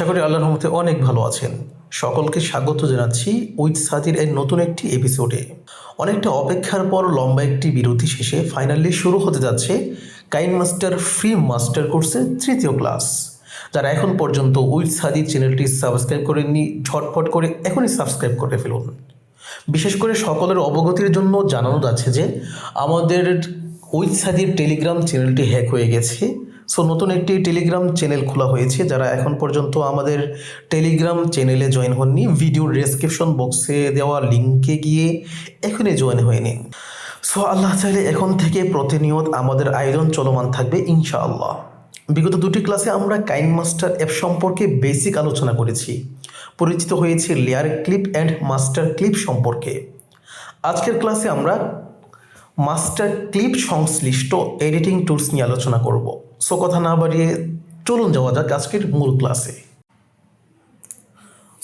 করি আল্লাহর রহমতে অনেক ভালো আছেন। সকলকে স্বাগত জানাচ্ছি উইথ সাদির এর নতুন একটি এপিসোডে। অনেকটা অপেক্ষার পর লম্বা একটি বিরতি শেষে ফাইনালি শুরু হতে যাচ্ছে কাইনমাস্টার ফ্রি মাস্টার কোর্সের তৃতীয় ক্লাস। যারা এখন পর্যন্ত উইথ সাদির চ্যানেলটি সাবস্ক্রাইব করেননি, ঝটপট করে এখনই সাবস্ক্রাইব করে ফেলুন। বিশেষ করে সকলের অবগতির জন্য জানানো যাচ্ছে যে আমাদের উইথ সাদির টেলিগ্রাম চ্যানেলটি হ্যাক হয়ে গেছে। সো নতুন একটি টেলিগ্রাম চ্যানেল খোলা হয়েছে। যারা এখন পর্যন্ত আমাদের টেলিগ্রাম চ্যানেলে জয়েন হননি, ভিডিওর ডেসক্রিপশন বক্সে দেওয়া লিঙ্কে গিয়ে এখনই জয়েন হয়ে নিন। সো আল্লাহ চাইলে এখন থেকে প্রতিনিয়ত আমাদের আয়োজন চলমান থাকবে ইনশাআল্লাহ। বিগত দুটি ক্লাসে আমরা কাইনমাস্টার অ্যাপ সম্পর্কে বেসিক আলোচনা করেছি, পরিচিত হয়েছে layer clip and master clip সম্পর্কে। আজকের ক্লাসে আমরা মাস্টার ক্লিপ সংশ্লিষ্ট এডিটিং টুলস নিয়ে আলোচনা করব। সো কথা না বাড়িয়ে চলুন যাওয়া যাক আজকের মূল ক্লাসে।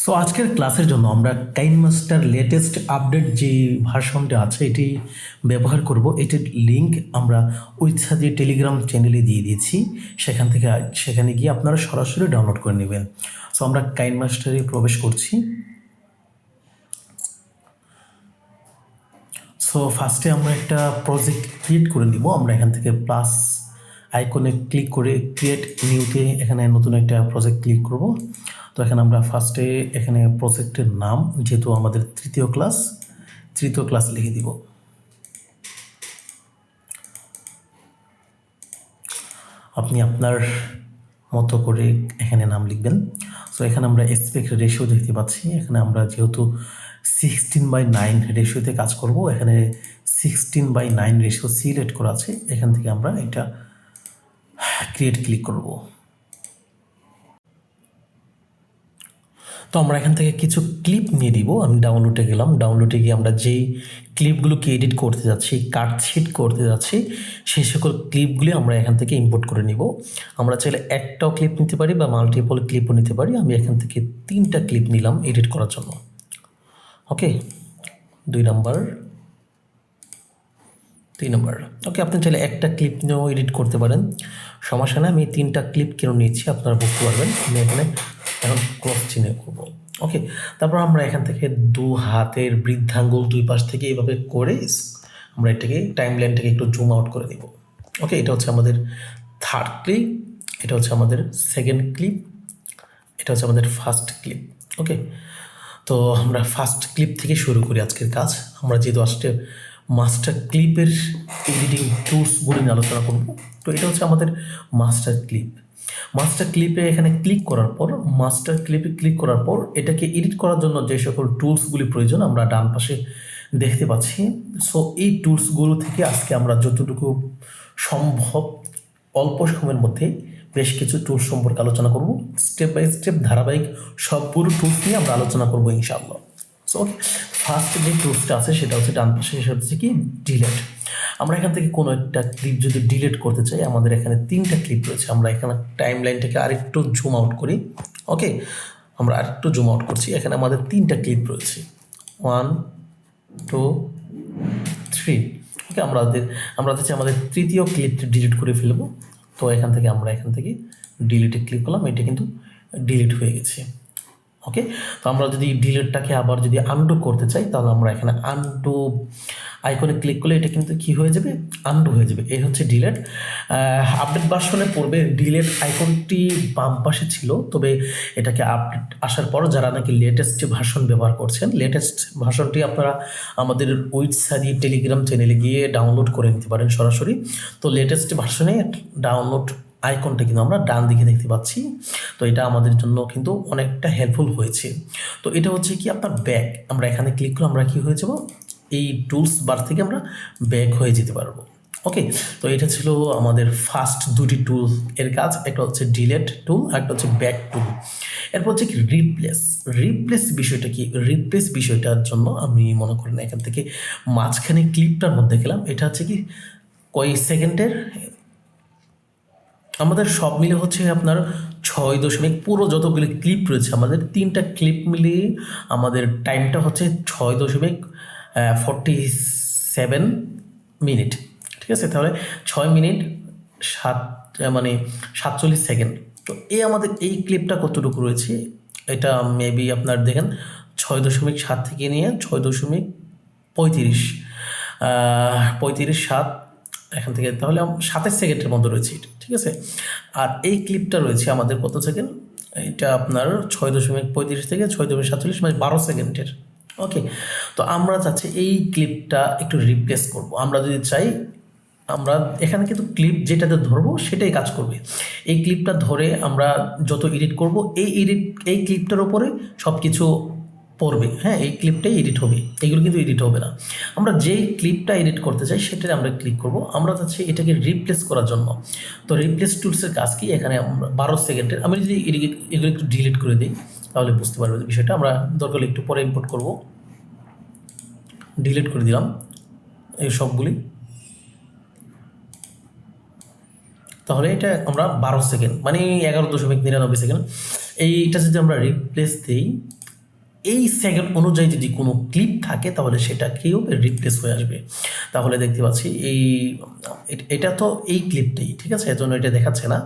সো আজকের ক্লাসের জন্য আমরা কাইনমাস্টার লেটেস্ট আপডেট যে ভার্সনটা আছে এটি ব্যবহার করব। এটির লিঙ্ক আমরা উইথ সাদি টেলিগ্রাম চ্যানেলে দিয়ে দিয়েছি। সেখানে গিয়ে আপনারা সরাসরি ডাউনলোড করে নেবেন। সো আমরা কাইনমাস্টারে প্রবেশ করছি। সো ফার্স্টে আমরা একটা প্রজেক্ট ক্রিয়েট করে নিব। আমরা এখান থেকে প্লাস আইকনে ক্লিক করে ক্রিয়েট নিউতে এখানে নতুন একটা প্রজেক্ট ক্লিক করব। তো এখানে আমরা ফার্স্টে এখানে প্রজেক্টের নাম, যেহেতু আমাদের তৃতীয় ক্লাস লিখে দিব। আপনি আপনার মতো করে এখানে নাম লিখবেন। সো এখানে আমরা অ্যাসপেক্ট রেশিও দেখতে পাচ্ছি। এখানে আমরা যেহেতু 16:9 রেশিওতে কাজ করব, এখানে 16:9 রেশিও সিলেক্ট করা আছে। এখান থেকে আমরা এটা ক্রিয়েট ক্লিক করব। তো আমরা এখান থেকে কিছু ক্লিপ নিয়ে দিব। আমি ডাউনলোডে গেলাম। ডাউনলোডে গিয়ে আমরা যেই ক্লিপগুলোকে এডিট করতে যাচ্ছি, কাটশিট করতে যাচ্ছি, সেই সকল ক্লিপগুলি আমরা এখান থেকে ইম্পোর্ট করে নিব। আমরা চাইলে একটাও ক্লিপ নিতে পারি বা মাল্টিপল ক্লিপও নিতে পারি। আমি এখান থেকে 3টা ক্লিপ নিলাম এডিট করার জন্য। ওকে, 2 নাম্বার, 3 নাম্বার। ওকে, আপনি চাইলে একটা ক্লিপ নিয়েও এডিট করতে পারেন, সমস্যা নেই। আমি 3টা ক্লিপ কেন নিয়েছি আপনারা বুঝতে পারবেন। আমি এখানে এখন ক্রস চিহ্ন করব। ওকে, তারপর আমরা এখান থেকে 2 হাতের বৃদ্ধাঙ্গুল 2 পাশ থেকে এইভাবে করে আমরা এটাকে টাইম লাইনটাকে একটু জুম আউট করে নিব। ওকে, এটা হচ্ছে আমাদের 3rd ক্লিপ, এটা হচ্ছে আমাদের 2nd ক্লিপ, এটা হচ্ছে আমাদের 1st ক্লিপ। ওকে, তো আমরা 1st ক্লিপ থেকে শুরু করি আজকের কাজ। আমরা যেহেতু আজকে মাস্টার ক্লিপের এডিটিং টুলসগুলি নিয়ে আলোচনা করব। তো এটা হচ্ছে আমাদের মাস্টার ক্লিপ। মাস্টার ক্লিপে এখানে ক্লিক করার পর এটাকে এডিট করার জন্য যে সকল টুলসগুলি প্রয়োজন আমরা ডান পাশে দেখতে পাচ্ছি। সো এই টুলসগুলো থেকে আজকে আমরা যতটুকু সম্ভব অল্প সময়ের মধ্যে বেশ কিছু টুলস সম্পর্কে আলোচনা করব। স্টেপ বাই স্টেপ ধারাবাহিক সবগুলো টুলস নিয়ে আমরা আলোচনা করব ইনশাআল্লাহ। সো ফার্স্ট যে টুলসটা আছে সেটা হচ্ছে ডান পাশে, সেটা হচ্ছে কি ডিলেট। আমরা এখান থেকে কোনো একটা ক্লিপ যদি ডিলিট করতে চাই, আমাদের এখানে 3টা ক্লিপ রয়েছে। আমরা এখানে টাইম লাইনটাকে আরেকটু জুম আউট করি। ওকে, আমরা আরেকটু জুম আউট করছি। এখানে আমাদের 3টা ক্লিপ রয়েছে, 1, 2, 3। ওকে, আমরা হচ্ছে আমাদের তৃতীয় ক্লিপটি ডিলিট করে ফেলবো। তো এখান থেকে ডিলিটে ক্লিক করলাম, এটা কিন্তু ডিলিট হয়ে গেছে। ওকে, তো আমরা যদি ডিলিটটাকে আবার যদি আনডু করতে চাই, তাহলে আমরা এখানে আনডু আইকনে ক্লিক করলে এটা কিন্তু কী হয়ে যাবে, আনডু হয়ে যাবে। এই হচ্ছে ডিলেট। আপডেট ভার্সনে পূর্বে ডিলেট আইকনটি বাম পাশে ছিল, তবে এটাকে আপডেট আসার পর যারা নাকি লেটেস্ট ভার্সন ব্যবহার করছেন, লেটেস্ট ভার্সনটি আপনারা আমাদের উইথ সাদি টেলিগ্রাম চ্যানেলে গিয়ে ডাউনলোড করে নিতে পারেন সরাসরি। তো লেটেস্ট ভার্সনে ডাউনলোড আইকনটা কিন্তু আমরা ডান দিকে দেখতে পাচ্ছি। তো এটা আমাদের জন্য কিন্তু অনেকটা হেল্পফুল হয়েছে। তো এটা হচ্ছে কি আপনার ব্যাক, আমরা এখানে ক্লিক করে আমরা কি হয়ে যাব, এই টুলস বার থেকে আমরা ব্যাক হয়ে যেতে পারবো। ওকে, তো এটা ছিল আমাদের ফার্স্ট 2টি টুল এর কাজ। একটা হচ্ছে ডিলেট টুল, একটা হচ্ছে ব্যাক টুল। এরপর হচ্ছে কি রিপ্লেস বিষয়টা কি, রিপ্লেস বিষয়টার জন্য আমি মনে করি না এখান থেকে মাঝখানে ক্লিপটার মধ্যে গেলাম। এটা হচ্ছে কি কয়েক সেকেন্ডের, আমাদের সব মিলে হচ্ছে আপনার 6 পুরো যতগুলি ক্লিপ রয়েছে আমাদের 3টা ক্লিপ মিলিয়ে আমাদের টাইমটা হচ্ছে 6.47 মিনিট। ঠিক আছে, তাহলে 6 মিনিট 47 সেকেন্ড। তো আমাদের এই ক্লিপটা কতটুকু রয়েছে, এটা মেবি আপনার দেখেন 6.7 থেকে নিয়ে 6.35 এখান থেকে, তাহলে 27 সেকেন্ডের মধ্যে রয়েছে এটা, ঠিক আছে। আর এই ক্লিপটা রয়েছে আমাদের কত সেকেন্ড, এটা আপনার 6.35 থেকে 6.47 মানে 12 সেকেন্ডের। ওকে, তো আমরা চাচ্ছি এই ক্লিপটা একটু রিপ্লেস করব। আমরা যদি চাই, আমরা এখানে কিন্তু ক্লিপ যেটাতে ধরবো সেটাই কাজ করবে। এই ক্লিপটা ধরে আমরা যত এডিট করব, এই ক্লিপটার ওপরে সব কিছু পড়বে। হ্যাঁ, এই ক্লিপটাই এডিট হবে, এগুলো কিন্তু এডিট হবে না। আমরা যেই ক্লিপটা এডিট করতে চাই সেটাই আমরা ক্লিক করব। আমরা চাচ্ছি এটাকে রিপ্লেস করার জন্য। তো রিপ্লেস টুলসের কাজ কি, এখানে আমরা 12 সেকেন্ডের, আমি যদি এগুলো একটু ডিলিট করে দিই তাহলে বুঝতে পারবে বিষয়টা। আমরা দরকার একটু পরে ইম্পোর্ট করব, ডিলিট করে দিলাম এই সবগুলি। তাহলে এটা আমরা 12 সেকেন্ড মানে 11.99 সেকেন্ড, এইটা যদি আমরা রিপ্লেস দিই, এই সেকেন্ড অনুযায়ী যদি কোনো ক্লিপ থাকে তাহলে সেটা কেউ রিপ্লেস হয়ে আসবে। তাহলে দেখতে পাচ্ছি এটা তো এই ক্লিপটাই, ঠিক আছে, এর জন্য এটা দেখাচ্ছে না।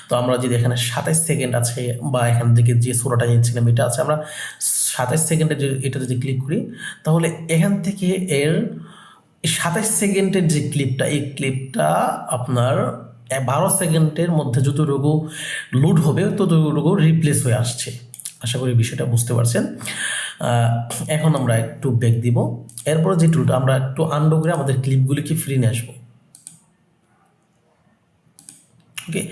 তো আমরা যদি এখানে 27 সেকেন্ড আছে বা এখান থেকে যে ষোলোটা নিচ্ছিলাম এটা আছে, আমরা 27 সেকেন্ডে এটা যদি ক্লিক করি তাহলে এখান থেকে এর 27 সেকেন্ডের যে ক্লিপটা, এই ক্লিপটা আপনার 12 সেকেন্ডের মধ্যে যতটুকু লোড হবে ততটুকু রিপ্লেস হয়ে আসছে। আশা করি বিষয়টা বুঝতে পারছেন। এখন আমরা একটু ব্যাক দিব, এরপরে যে টুলটা আমরা একটু আনডু করে আমাদের ক্লিপগুলিকে ফ্রি নিয়ে আসবো। ওকে,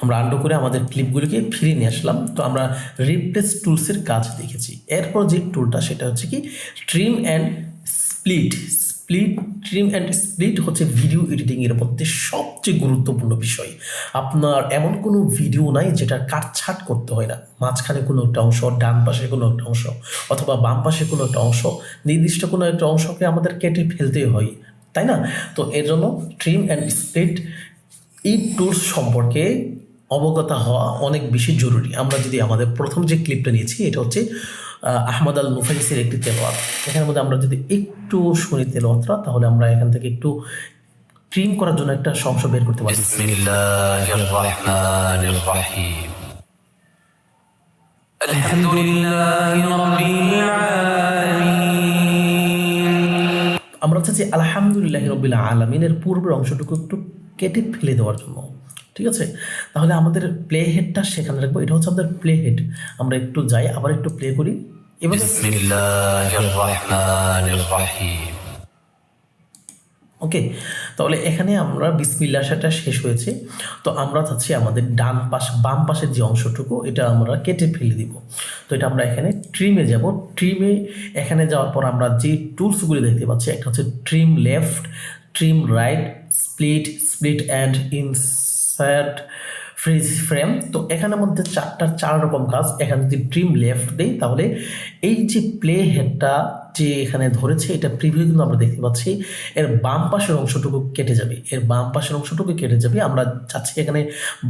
আমরা আনডু করে আমাদের ক্লিপগুলিকে ফিরিয়ে নিয়ে আসলাম। তো আমরা রিপ্লেস টুলসের কাজ দেখেছি। এরপর যে টুলটা সেটা হচ্ছে কি trim and split. Trim and split হচ্ছে ভিডিও এডিটিংয়ের মধ্যে সবচেয়ে গুরুত্বপূর্ণ বিষয়। আপনার এমন কোনো ভিডিও নাই যেটা কাটছাট করতে হয় না, মাঝখানে কোনো একটা অংশ, ডান পাশে কোনো একটা অংশ অথবা বাম পাশে কোনো একটা অংশ, নির্দিষ্ট কোনো একটা অংশকে আমাদের কেটে ফেলতেই হয়, তাই না? তো এর জন্য ট্রিম অ্যান্ড স্প্লিট এই টুলস সম্পর্কে অবগত হওয়া অনেক বেশি জরুরি। আমরা যদি আমাদের প্রথম যে ক্লিপটা নিয়েছি এটা হচ্ছে আহমদ আল নুফাইসের একটি তেলাওয়াত, এখানের মধ্যে আমরা যদি একটু শুনি তেলাওয়াতটা তাহলে আমরা এখান থেকে একটু ট্রিম করার জন্য একটা অংশ বের করতে পারি। বিসমিল্লাহির রহমানির রহিম, আলহামদুলিল্লাহি রাব্বিল আলামিন। আমরা চাচ্ছি আলহামদুলিল্লাহি রাব্বিল আলামিনের পূর্বের অংশটুকু একটু কেটে ফেলে দেওয়ার জন্য, ঠিক আছে। তাহলে আমাদের প্লে হেডটা সেখানে রাখবো, এটা হচ্ছে আমাদের প্লে হেড। আমরা একটু যাই, আবার একটু প্লে করি এবার। বিসমিল্লাহির রহমানির রহিম। ওকে, তাহলে এখানে আমরা বিসমিল্লাহ সেটা শেষ হয়েছে। তো আমরা চাচ্ছি আমাদের বাম পাশের যে অংশটুকু এটা আমরা কেটে ফেলে দিব। তো এটা আমরা এখানে ট্রিমে যাব। ট্রিমে এখানে যাওয়ার পর আমরা যে টুলসগুলি দেখতে পাচ্ছি, একটা হচ্ছে trim left, trim right, split and insert fridge frame. তো এখানের মধ্যে 4 রকম কাজ। এখানে যদি ট্রিম লেফট দিই তাহলে এই যে প্লে হেডটা যে এখানে ধরেছে এটা প্রিভিউ কিন্তু আমরা দেখতে পাচ্ছি এর বাম পাশের অংশটুকু কেটে যাবে, আমরা চাচ্ছি এখানে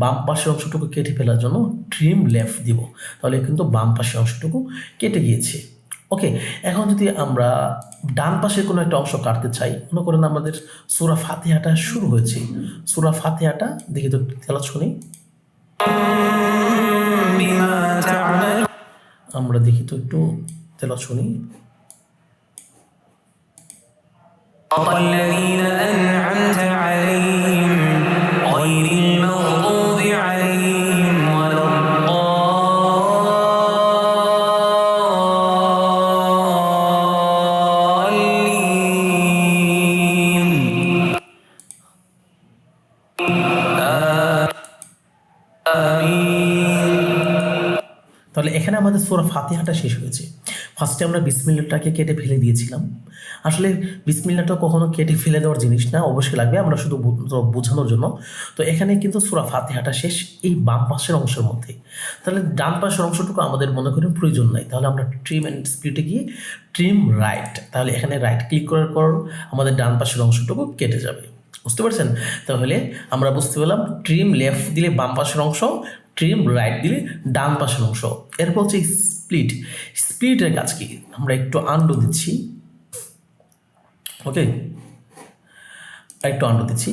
বাম পাশের অংশটুকু কেটে ফেলার জন্য ট্রিম লেফট দিব, তাহলে কিন্তু বাম পাশের অংশটুকু কেটে গিয়েছে। ওকে, এখন যদি আমরা ডান পাশে কোনো একটা অংশ কাটতে চাই, মনে করেন আমাদের সূরা ফাতিহাটা শুরু হয়েছে, সূরা ফাতিহাটা দেখি তো তেলাওয়াত শুনি, আমরা দেখি তো একটু তেলাওয়াত শুনি। الذين أنعمت عليهم غير المغضوب عليهم ولا الضالين তাহলে এখানে আমাদের সূরা ফাতিহাটা শেষ হয়েছে। ফার্স্টে আমরা বিসমিল্লাহটাকে কেটে ফেলে দিয়েছিলাম। আসলে বিসমিল্লাহটা কখনো কেটে ফেলে দেওয়ার জিনিস না, অবশ্যই লাগবে, আমরা শুধু বোঝানোর জন্য। তো এখানে কিন্তু সূরা ফাতিহাটা শেষ এই বাম পাশের অংশের মধ্যে। তাহলে ডান পাশের অংশটুকু আমাদের মনে করেন প্রয়োজন নাই, তাহলে আমরা ট্রিম অ্যান্ড স্প্লিটে গিয়ে ট্রিম রাইট, তাহলে এখানে রাইট ক্লিক করার পর আমাদের ডান পাশের অংশটুকু কেটে যাবে। বুঝতে পারছেন? তাহলে আমরা বুঝতে পেলাম ট্রিম লেফট দিলে বাম পাশের অংশ, ট্রিম রাইট দিলে ডান পাশের অংশ। এরপর হচ্ছে স্প্লিটের কাজ কি, আমরা একটু আন্ডু দিচ্ছি। ওকে, একটু আন্ডু দিচ্ছি।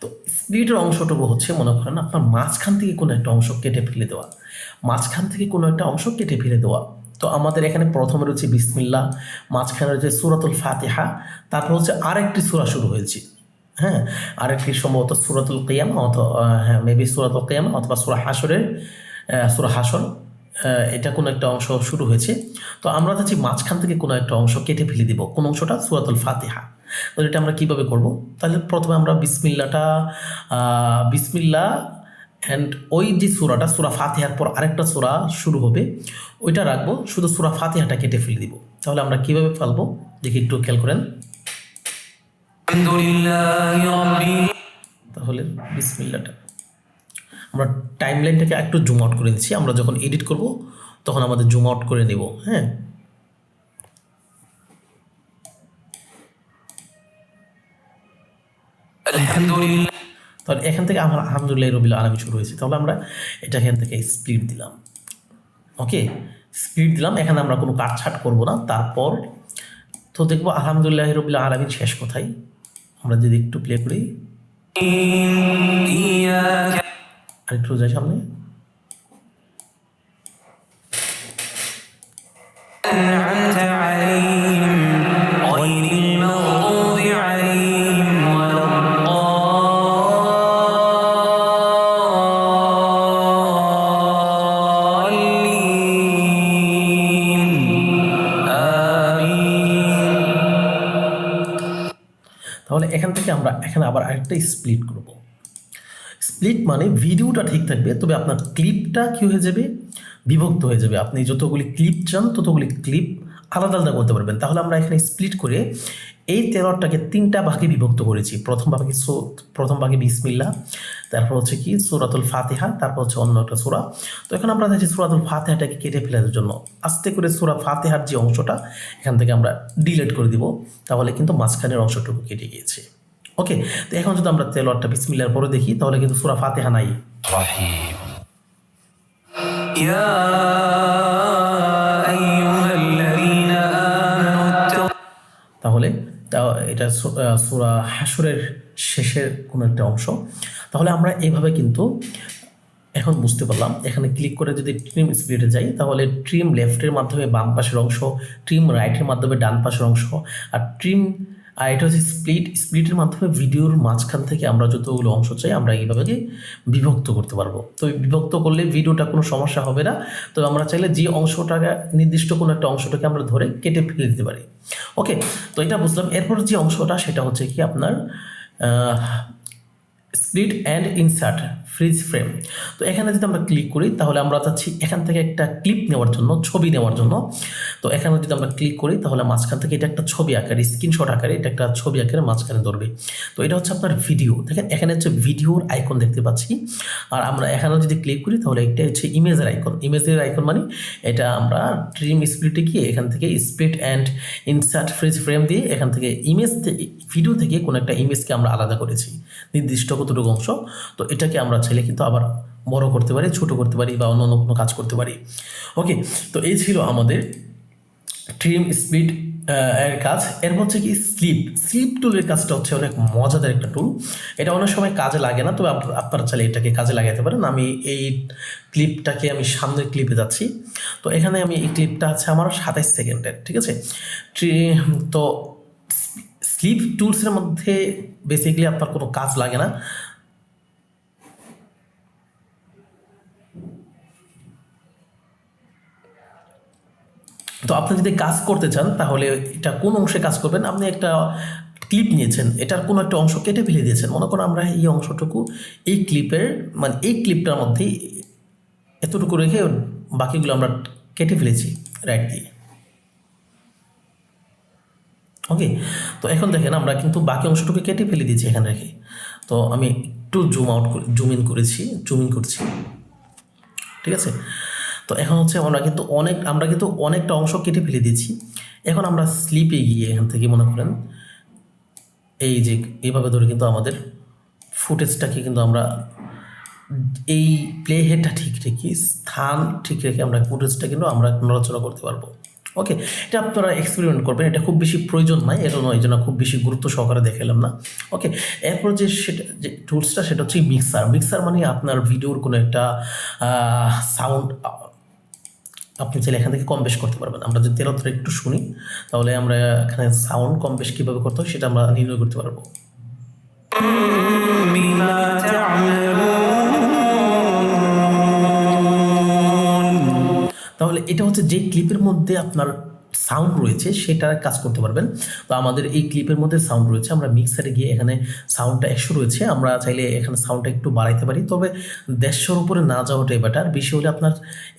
তো স্প্লিটের অংশটুকু হচ্ছে মনে করেন আপনার মাঝখান থেকে কোনো একটা অংশ কেটে ফেলে দেওয়া, মাঝখান থেকে কোনো একটা অংশ কেটে ফেলে দেওয়া। তো আমাদের এখানে প্রথমে রয়েছে বিসমিল্লাহ, মাঝখানে রয়েছে সূরাতুল ফাতিহা, তারপর হচ্ছে আরেকটি সূরা শুরু হয়েছে, হ্যাঁ, আরেকটি সম্ভবত সূরাতুল কিয়ামা অথবা হ্যাঁ মেবি সূরাতুল কিয়ামা অথবা সূরা হাসর, এটা কোনো একটা অংশ শুরু হয়েছে। তো আমরা চাচ্ছি মাঝখান থেকে কোনো একটা অংশ কেটে ফেলে দিব, কোন অংশটা? সূরাতুল ফাতিহা। তো এটা আমরা কীভাবে করব? তাহলে প্রথমে আমরা বিসমিল্লাহ অ্যান্ড ওই যে সূরা ফাতিহার পর আরেকটা সূরা শুরু হবে, ওইটা রাখবো, শুধু সূরা ফাতিহাটা কেটে ফেলে দিব। তাহলে আমরা কীভাবে ফেলবো দেখি, একটু খেয়াল করেন। তাহলে বিসমিল্লাহটা আমরা টাইমলাইনটাকে একটু জুম আউট করে নিচ্ছি, আমরা যখন এডিট করব তখন আমাদের জুম আউট করে নেব, হ্যাঁ। তাহলে এখান থেকে আমার আলহামদুলিল্লাহ রবিল আলামিন শুরু হয়েছে। তাহলে আমরা এটা এখান থেকে স্প্লিট দিলাম, ওকে, স্প্লিট দিলাম। এখানে আমরা কোনো কাটছাট করব না। তারপর তো দেখবো আলহামদুলিল্লাহ রবিল আলামিন শেষ কোথায়। আমরা যদি একটু প্লে করি, আরেকটু যাই সামনে, তাহলে এখান থেকে আমরা এখানে আবার আরেকটা স্প্লিট করব। স্প্লিট মানে ভিডিওটা ঠিক থাকবে, তবে আপনার ক্লিপটা কী হয়ে যাবে? বিভক্ত হয়ে যাবে। আপনি যতগুলি ক্লিপ চান ততগুলি ক্লিপ আলাদা আলাদা করতে পারবেন। তাহলে আমরা এখানে স্প্লিট করে এই তেলাওয়াতটাকে 3টা ভাগে বিভক্ত করেছি। প্রথম ভাগে বিসমিল্লাহ, তারপর হচ্ছে কি সূরাতুল ফাতিহা, তারপর হচ্ছে অন্য একটা সূরা। তো এখন আমরা চাইছি সূরাতুল ফাতিহাটাকে কেটে ফেলার জন্য আস্তে করে সূরা ফাতিহার যে অংশটা এখান থেকে আমরা ডিলিট করে দিব। তাহলে কিন্তু মাঝখানের অংশটুকু কেটে গিয়েছে, ওকে। তো এখন যদি আমরা তেলাওয়াতটা বিসমিল্লাহর পরে দেখি, তাহলে কিন্তু সূরা ফাতিহা নাই। তাহলে এটা সূরা হাসরের শেষের কোনো একটা অংশ। তাহলে আমরা এইভাবে কিন্তু এখন বুঝতে পারলাম। এখানে ক্লিক করে যদি ট্রিম স্প্লিটে যাই, তাহলে ট্রিম লেফটের মাধ্যমে বাম পাশের অংশ, ট্রিম রাইটের মাধ্যমে ডান পাশের অংশ, আর এটা হচ্ছে স্প্লিটের মাধ্যমে ভিডিওর মাঝখান থেকে আমরা যতগুলো অংশ চাই আমরা এইভাবে বিভক্ত করতে পারবো। তো বিভক্ত করলে ভিডিওটা কোনো সমস্যা হবে না। তো আমরা চাইলে যে অংশটাকে নির্দিষ্ট কোনো একটা অংশটাকে আমরা ধরে কেটে ফেলে দিতে পারি, ওকে। তো এটা বুঝলাম। এরপর যে অংশটা সেটা হচ্ছে কি আপনার split and insert fridge frame. তো এখানে যদি আমরা ক্লিক করি, তাহলে আমরা চাচ্ছি এখান থেকে একটা ক্লিপ নেওয়ার জন্য, ছবি নেওয়ার জন্য। তো এখানে যদি আমরা ক্লিক করি, তাহলে মাঝখান থেকে এটা একটা ছবি আকারে, স্ক্রিনশট আকারে এটা একটা ছবি আকারে মাঝখানে ধরবে। তো এটা হচ্ছে আপনার ভিডিও। দেখেন এখানে হচ্ছে ভিডিওর আইকন দেখতে পাচ্ছি। আর আমরা এখানেও যদি ক্লিক করি, তাহলে এটা হচ্ছে ইমেজের আইকন। ইমেজের আইকন মানে এটা আমরা ট্রিম স্প্লিটে গিয়ে এখান থেকে split and insert fridge frame দিয়ে এখান থেকে ভিডিও থেকে কোনো একটা ইমেজকে আমরা আলাদা করেছি, নির্দিষ্ট কতটুকু অংশ। তো এটাকে আমরা চাইলে কিন্তু আবার বড় করতে পারি, ছোট করতে পারি, বা অন্য কোনো কাজ করতে পারি, ওকে। তো এই ছিল আমাদের ট্রিম স্প্লিট এর কাজ। এর হচ্ছে কি স্লিপ টুলের কাজটা হচ্ছে অনেক মজাদার একটা টুল। এটা অনেক সময় কাজে লাগে না, তবে আপনারা চাইলে এটাকে কাজে লাগাতে পারেন। আমি এই ক্লিপটাকে আমি সামনের ক্লিপে যাচ্ছি। তো এখানে আমি এই ক্লিপটা আছে আমার 27 সেকেন্ডের, ঠিক আছে। তো স্লিপ টুলসের মধ্যে বেসিক্যালি আপনার কোনো কাজ লাগে না। তো আপনি যদি কাজ করতে চান, তাহলে এটা কোন অংশে কাজ করবেন? আপনি একটা ক্লিপ নিয়েছেন, এটার কোনো একটা অংশ কেটে ফেলে দিয়েছেন। মনে করুন আমরা এই অংশটুকু এই ক্লিপের মানে এই ক্লিপটার মধ্যেই এতটুকু রেখে বাকিগুলো আমরা কেটে ফেলেছি রাইট দিয়ে, ওকে। তো এখন দেখেন আমরা কিন্তু বাকি অংশটুকু কেটে ফেলে দিয়েছি এখানে রেখে। তো আমি একটু জুম ইন করছি, ঠিক আছে। তো এখন হচ্ছে আমরা কিন্তু অনেকটা অংশ কেটে ফেলে দিয়েছি। এখন আমরা স্লিপে গিয়ে এখান থেকে মনে করেন এই যে এইভাবে ধরে কিন্তু আমাদের ফুটেজটাকে কিন্তু আমরা এই প্লে হেডটা ঠিক রেখে, স্থান ঠিক রেখে আমরা ফুটেজটা কিন্তু আমরা নড়াচড়া করতে পারবো, ওকে, এটা আপনারা এক্সপেরিমেন্ট করবেন, এটা খুব বেশি প্রয়োজন নাই, এটা নয়, এই জন্য খুব বেশি গুরুত্ব সহকারে দেখালাম না। ওকে, এরপর যে টুলসটা সেটা হচ্ছে মিক্সার মানে আপনার ভিডিওর কোনো একটা সাউন্ড আপনি চাইলে এখান থেকে কম বেশ করতে পারবেন। আমরা যদি তেরোটা একটু শুনি তাহলে আমরা এখানে সাউন্ড কম বেশ কীভাবে করতে হয় সেটা আমরা নির্ণয় করতে পারবো। তাহলে এটা হচ্ছে যে ক্লিপের মধ্যে আপনার সাউন্ড রয়েছে সেটার কাজ করতে পারবেন। তো আমাদের এই ক্লিপের মধ্যে সাউন্ড রয়েছে, আমরা মিক্সারে গিয়ে এখানে সাউন্ডটা 100 রয়েছে, আমরা চাইলে এখানে সাউন্ডটা একটু বাড়াইতে পারি, তবে 150-র উপরে না যাওয়াটাই বেটার। বেশি হলে আপনার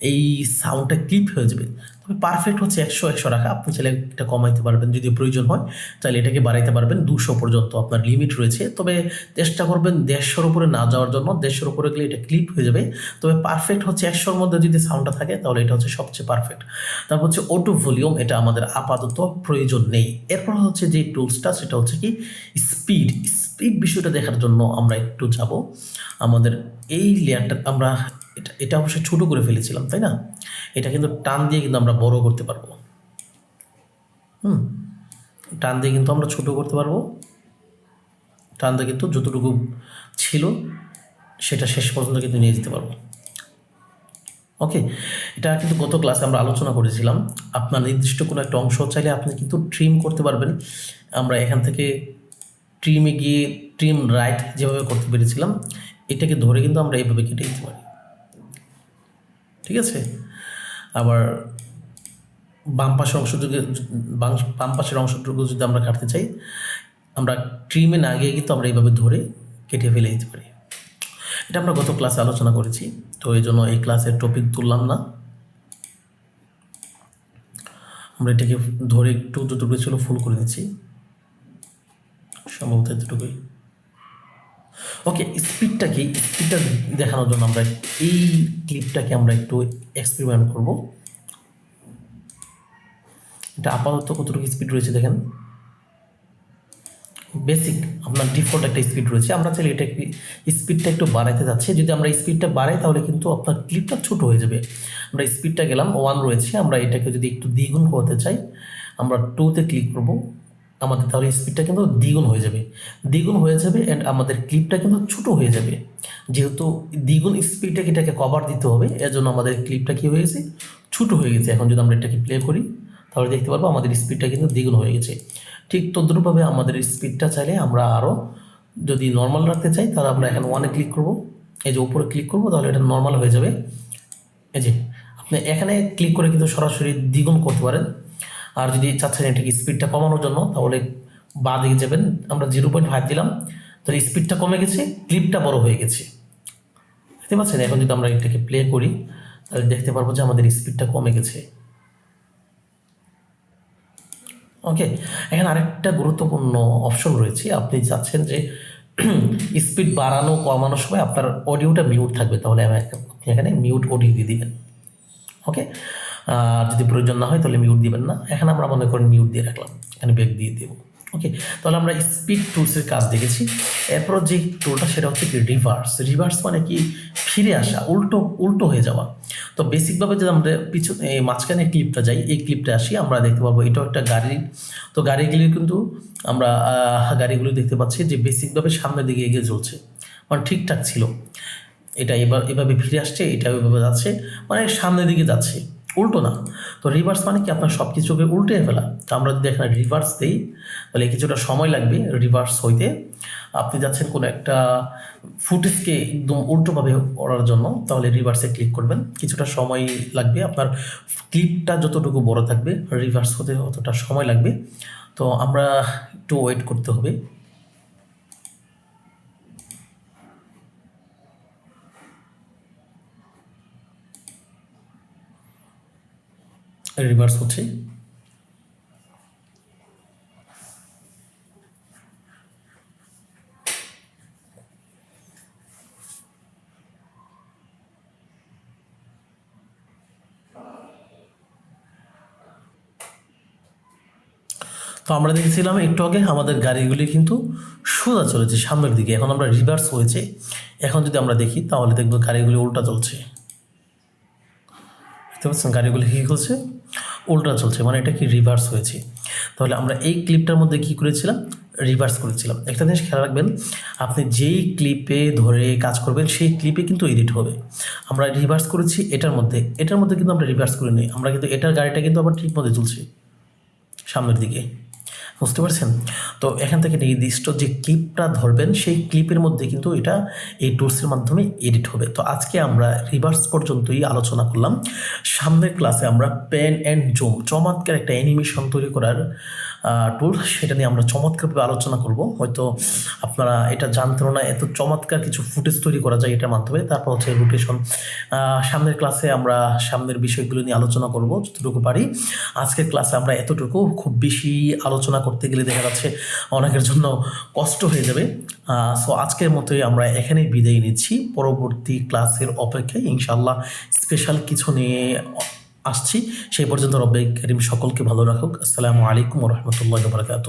এই সাউন্ডটা ক্লিপ হয়ে যাবে। তবে পারফেক্ট হচ্ছে 100 রাখা। আপনি চাইলে এটা কমাইতে পারবেন যদি প্রয়োজন হয়, চাইলে এটাকে বাড়াইতে পারবেন 200 পর্যন্ত আপনার লিমিট রয়েছে। তবে চেষ্টা করবেন 150-র উপরে না যাওয়ার জন্য, 150-র উপরে গেলে এটা ক্লিপ হয়ে যাবে। তবে পারফেক্ট হচ্ছে 100-র মধ্যে যদি সাউন্ডটা থাকে তাহলে এটা হচ্ছে সবচেয়ে পারফেক্ট। তারপর হচ্ছে অটো ভলিউম, এটা আমাদের আপাতত প্রয়োজন নেই। এরপর হচ্ছে যে টুলসটা সেটা হচ্ছে কি স্পিড বিষয়টা দেখার জন্য আমরা একটু যাব আমাদের এই লেয়ারটা। আমরা এটা অবশ্যই ছোটো করে ফেলেছিলাম, তাই না? এটা কিন্তু টান দিয়ে কিন্তু আমরা বড় করতে পারবো। টান দিয়ে কিন্তু আমরা ছোটো করতে পারবো। টান দিয়ে কিন্তু যতটুকু ছিল সেটা শেষ পর্যন্ত কিন্তু নিয়ে যেতে পারবো। ওকে, এটা কিন্তু গত ক্লাসে আমরা আলোচনা করেছিলাম। আপনার নির্দিষ্ট কোনো একটা অংশ চাইলে আপনি কিন্তু ট্রিম করতে পারবেন। আমরা এখান থেকে ট্রিমে গিয়ে ট্রিম রাইট যেভাবে করতে পেরেছিলাম, এটাকে ধরে কিন্তু আমরা এইভাবে কেটে দিতে পারি, ঠিক আছে? আবার বাম পাশের অংশটুকু যদি আমরা কাটতে চাই, আমরা ট্রিমে না গিয়ে কিন্তু আমরা এইভাবে ধরে কেটে ফেলে দিতে পারি। এটা আমরা গত ক্লাসে আলোচনা করেছি, তো এই জন্য এই ক্লাসের টপিক তুললাম না। আমরা এটাকে ধরে একটু যতটুকু ছিল ফুল করে দিচ্ছি, সম্ভবত এতটুকুই। ওকে, স্পিডটা দেখানোর জন্য আমরা এই ক্লিপটাকে আমরা একটু এক্সপেরিমেন্ট করব। এটা আপাতত কতটুকু স্পিড রয়েছে দেখেন, বেসিক আপনার ডিফল্ট একটা স্পিড রয়েছে। আমরা চাইলে এটা স্পিডটা একটু বাড়াইতে যাচ্ছি। যদি আমরা স্পিডটা বাড়াই তাহলে কিন্তু আপনার ক্লিপটা ছোট হয়ে যাবে। আমরা স্পিডটা গেলাম 1 রয়েছে, আমরা এটাকে যদি একটু দ্বিগুণ করতে চাই আমরা 2-তে ক্লিক করব, আমাদের তাহলে স্পিডটা কিন্তু দ্বিগুণ হয়ে যাবে অ্যান্ড আমাদের ক্লিপটা কিন্তু ছোট হয়ে যাবে। যেহেতু দ্বিগুণ স্পিডটাকে এটাকে কভার দিতে হবে, এজন্য আমাদের ক্লিপটা কী হয়ে গেছে, ছোটো হয়ে গেছে। এখন যদি আমরা এটাকে প্লে করি তাহলে দেখতে পারবো আমাদের স্পিডটা কিন্তু দ্বিগুণ হয়ে গেছে। ঠিক তদ্রুপভাবে আমাদের স্পিডটা চাইলে আমরা আরও যদি নর্মাল রাখতে চাই তাহলে আমরা এখানে 1-এ ক্লিক করব, এই যে উপরে ক্লিক করব, তাহলে এটা নর্মাল হয়ে যাবে। এই যে আপনি এখানে ক্লিক করে কিন্তু সরাসরি দ্বিগুণ করতে পারেন। আর যদি চাচ্ছেন এটাকে স্পিডটা কমানোর জন্য তাহলে বাঁ দিকে যাবেন, আমরা 0.5 দিলাম, তাহলে স্পিডটা কমে গেছে, ক্লিপটা বড় হয়ে গেছে, দেখতে পাচ্ছেন? এখন যদি আমরা এটাকে প্লে করি তাহলে দেখতে পারবো যে আমাদের স্পিডটা কমে গেছে। ওকে, এখানে আরেকটা গুরুত্বপূর্ণ অপশন রয়েছে। আপনি চাচ্ছেন যে স্পিড বাড়ানো কমানোর সময় আপনার অডিওটা মিউট থাকবে, তাহলে আপনি এখানে মিউট অডিও দিয়ে দিবেন। ওকে, যদি প্রয়োজন না হয় তাহলে মিউট দিবেন না। এখানে আমরা মনে করেন মিউট দিয়ে রাখলাম, এখানে ব্যাক দিয়ে দেব। ওকে, তাহলে আমরা স্পিড টুলসের কাজ দেখেছি। এরপর যে টুলটা সেটা হচ্ছে কি রিভার্স মানে কি ফিরে আসা, উল্টো হয়ে যাওয়া। তো বেসিকভাবে যদি আমরা পিছনে মাঝখানে ক্লিপটা যাই, এই ক্লিপটা আসি, আমরা দেখতে পাবো এটাও একটা গাড়ি। তো গাড়িগুলি কিন্তু আমরা গাড়িগুলো দেখতে পাচ্ছি যে বেসিকভাবে সামনের দিকে এগিয়ে চলছে, মানে ঠিকঠাক ছিল। এটা এভাবে ফিরে আসছে, এটা এভাবে যাচ্ছে, মানে সামনের দিকে যাচ্ছে, উল্টো না। তো রিভার্স মানে কি আপনার সব কিছুকে উল্টে ফেলা। তো আমরা যদি এখানে রিভার্স দিই তাহলে কিছুটা সময় লাগবে রিভার্স হইতে। আপনি যাচ্ছেন কোনো একটা ফুটেজকে একদম উল্টোভাবে করার জন্য, তাহলে রিভার্সে ক্লিক করবেন, কিছুটা সময় লাগবে। আপনার ক্লিপটা যতটুকু বড় থাকবে রিভার্স হতে অতটা সময় লাগবে। তো আমরা একটু ওয়েট করতে হবে। রিভার্স হচ্ছে। তো আমরা দেখেছিলাম একটু আগে আমাদের গাড়িগুলি কিন্তু সোজা চলেছে সামনের দিকে, এখন আমরা রিভার্স হয়েছে। এখন যদি আমরা দেখি তাহলে দেখবো গাড়িগুলি উল্টা চলছে, দেখতে পাচ্ছেন গাড়িগুলি কী করছে। তো উল্টা চলছে, মানে এটা কি রিভার্স হয়েছে। তাহলে আমরা এই ক্লিপটার মধ্যে কি করেছিলাম, রিভার্স করেছিলাম। একটা জিনিস খেয়াল রাখবেন, আপনি যেই ক্লিপে ধরে কাজ করবেন সেই ক্লিপে কিন্তু এডিট হবে। আমরা রিভার্স করেছি এটার মধ্যে কিন্তু আমরা রিভার্স করিনি, আমরা কিন্তু এটার গাড়িটা কিন্তু আবার ঠিক মতো চলছে সামনের দিকে, বুঝতে পারছেন। তো এখান থেকে নির্দিষ্ট যে ক্লিপটা ধরবেন সেই ক্লিপের মধ্যে কিন্তু এটা এই টুলসের মাধ্যমে এডিট হবে। তো আজকে আমরা রিভার্স পর্যন্তই আলোচনা করলাম। সামনের ক্লাসে আমরা প্যান অ্যান্ড জুম, চমৎকার একটা অ্যানিমেশন তৈরি করার টুল, সেটা নিয়ে আমরা চমৎকারভাবে আলোচনা করব। হয়তো আপনারা এটা জানতেন না, এত চমৎকার কিছু ফুটেজ তৈরি করা যায় এটার মাধ্যমে। তারপর হচ্ছে রোটেশন, সামনের ক্লাসে আমরা সামনের বিষয়গুলো নিয়ে আলোচনা করব যতটুকু পারি। আজকের ক্লাসে আমরা এতটুকু, খুব বেশি আলোচনা করতে গেলে দেখা যাচ্ছে অনেকের জন্য কষ্ট হয়ে যাবে। সো আজকের মতোই আমরা এখানেই বিদায় নিচ্ছি, পরবর্তী ক্লাসের অপেক্ষায় ইনশাআল্লাহ স্পেশাল কিছু নিয়ে আসছি। সেই পর্যন্ত রব্বে কারীম সকলকে ভালো রাখুক। আসসালামু আলাইকুম ওয়া রাহমাতুল্লাহি ওয়া বারাকাতুহু।